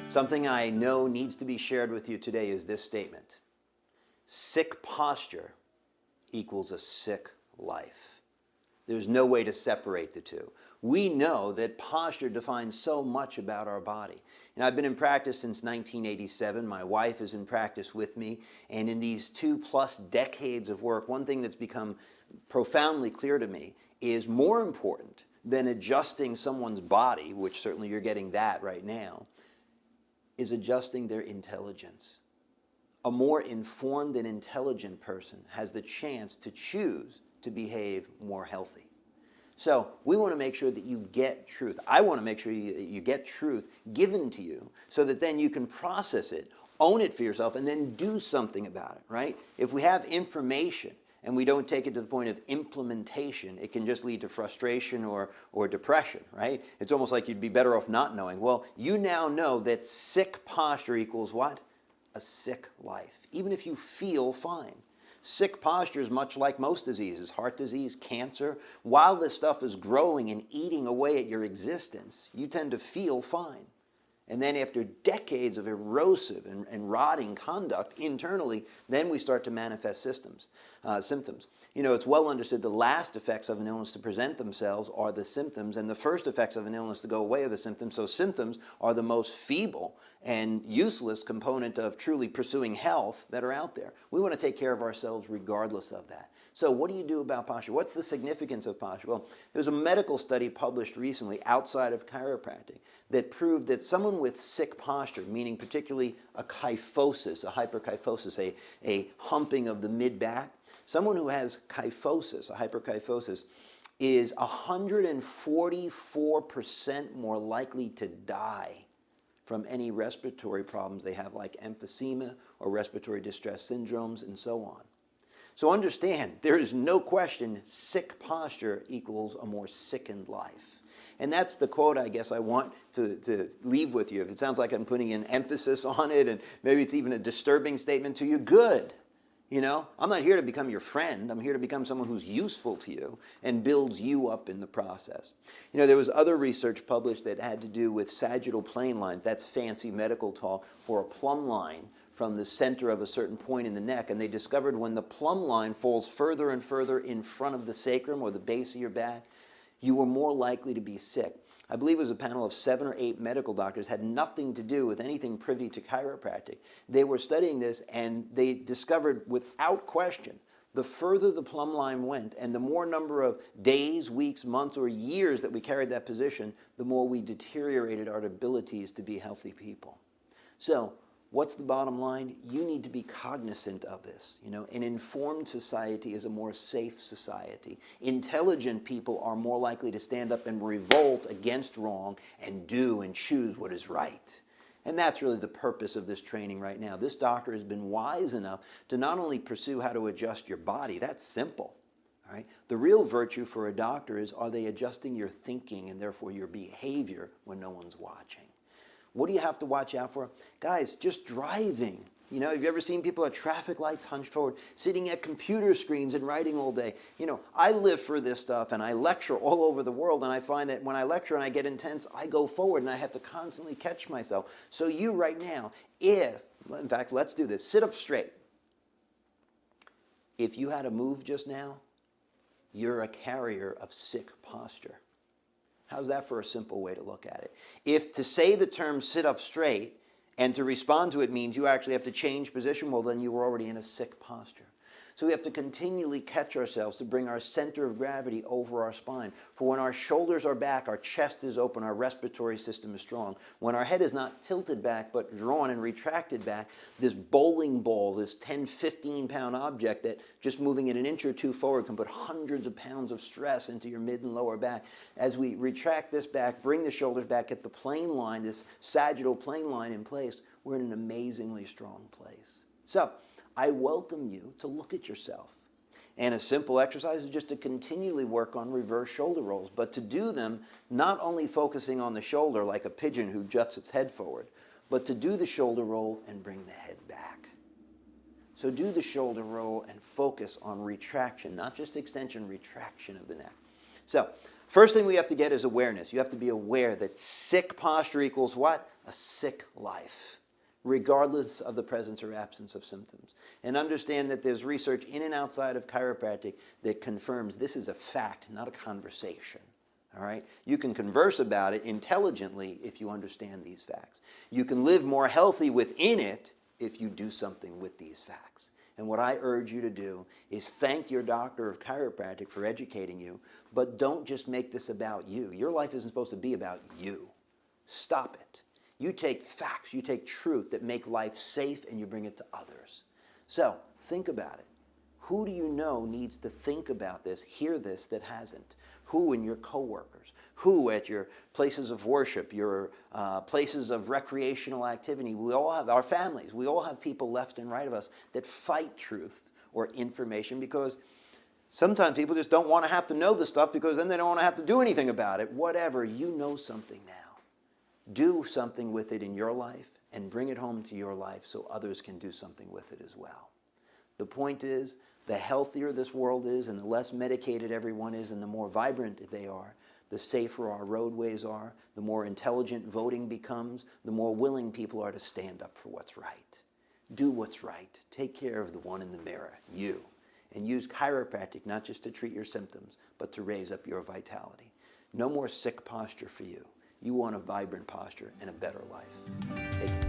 Something I know needs to be shared with you today is this statement. Sick posture equals a sick life. There's no way to separate the two. We know that posture defines so much about our body. And I've been in practice since 1987. My wife is in practice with me. And in these 2+ decades of work, one thing that's become profoundly clear to me is more important than adjusting someone's body, which certainly you're getting that right now, is adjusting their intelligence. A more informed and intelligent person has the chance to choose to behave more healthy. So we want to make sure that you get truth. I want to make sure you get truth given to you so that then you can process it, own it for yourself, and then do something about it, right? If we have information and we don't take it to the point of implementation, it can just lead to frustration or depression, right? It's almost like you'd be better off not knowing. Well, you now know that sick posture equals what? A sick life, even if you feel fine. Sick posture is much like most diseases, heart disease, cancer. While this stuff is growing and eating away at your existence, you tend to feel fine. And then after decades of erosive and rotting conduct internally, then we start to manifest symptoms. You know, it's well understood the last effects of an illness to present themselves are the symptoms, and the first effects of an illness to go away are the symptoms. So symptoms are the most feeble and useless component of truly pursuing health that are out there. We want to take care of ourselves regardless of that. So what do you do about posture? What's the significance of posture? Well, there's a medical study published recently outside of chiropractic that proved that someone with sick posture, meaning particularly a kyphosis, a hyperkyphosis, a humping of the mid-back, someone who has kyphosis, a hyperkyphosis, is 144% more likely to die from any respiratory problems they have, like emphysema or respiratory distress syndromes and so on. So understand, there is no question sick posture equals a more sickened life. And that's the quote I guess I want to leave with you. If it sounds like I'm putting an emphasis on it and maybe it's even a disturbing statement to you, good. You know, I'm not here to become your friend. I'm here to become someone who's useful to you and builds you up in the process. You know, there was other research published that had to do with sagittal plane lines. That's fancy medical talk for a plumb line from the center of a certain point in the neck, and they discovered when the plumb line falls further and further in front of the sacrum or the base of your back, you were more likely to be sick. I believe it was a panel of 7 or 8 medical doctors, had nothing to do with anything privy to chiropractic. They were studying this and they discovered without question, the further the plumb line went and the more number of days, weeks, months, or years that we carried that position, the more we deteriorated our abilities to be healthy people. So, what's the bottom line? You need to be cognizant of this. You know, an informed society is a more safe society. Intelligent people are more likely to stand up and revolt against wrong and do and choose what is right. And that's really the purpose of this training right now. This doctor has been wise enough to not only pursue how to adjust your body, that's simple. All right? The real virtue for a doctor is, are they adjusting your thinking and therefore your behavior when no one's watching? What do you have to watch out for? Guys, just driving. You know, have you ever seen people at traffic lights hunched forward, sitting at computer screens and writing all day? You know, I live for this stuff and I lecture all over the world, and I find that when I lecture and I get intense, I go forward and I have to constantly catch myself. So you right now, in fact, let's do this. Sit up straight. If you had to move just now, you're a carrier of sick posture. How's that for a simple way to look at it? If to say the term sit up straight and to respond to it means you actually have to change position, well, then you were already in a sick posture. So we have to continually catch ourselves to bring our center of gravity over our spine. For when our shoulders are back, our chest is open, our respiratory system is strong. When our head is not tilted back but drawn and retracted back, this bowling ball, this 10, 15-pound object that just moving it an inch or two forward can put hundreds of pounds of stress into your mid and lower back. As we retract this back, bring the shoulders back, get the plane line, this sagittal plane line in place, we're in an amazingly strong place. So, I welcome you to look at yourself. And a simple exercise is just to continually work on reverse shoulder rolls, but to do them not only focusing on the shoulder like a pigeon who juts its head forward, but to do the shoulder roll and bring the head back. So do the shoulder roll and focus on retraction, not just extension, retraction of the neck. So First thing we have to get is awareness. You have to be aware that sick posture equals what? A sick life, regardless of the presence or absence of symptoms. And understand that there's research in and outside of chiropractic that confirms this is a fact, not a conversation. All right? You can converse about it intelligently if you understand these facts. You can live more healthy within it if you do something with these facts. And what I urge you to do is thank your doctor of chiropractic for educating you, but don't just make this about you. Your life isn't supposed to be about you. Stop it. You take facts, you take truth that make life safe, and you bring it to others. So, think about it. Who do you know needs to think about this, hear this, that hasn't? Who in your coworkers? Who at your places of worship, your places of recreational activity? We all have our families. We all have people left and right of us that fight truth or information because sometimes people just don't want to have to know the stuff because then they don't want to have to do anything about it. Whatever, you know something now. Do something with it in your life and bring it home to your life so others can do something with it as well. The point is, the healthier this world is and the less medicated everyone is and the more vibrant they are, the safer our roadways are, the more intelligent voting becomes, the more willing people are to stand up for what's right. Do what's right. Take care of the one in the mirror, you. And use chiropractic not just to treat your symptoms, but to raise up your vitality. No more sick posture for you. You want a vibrant posture and a better life. Take care.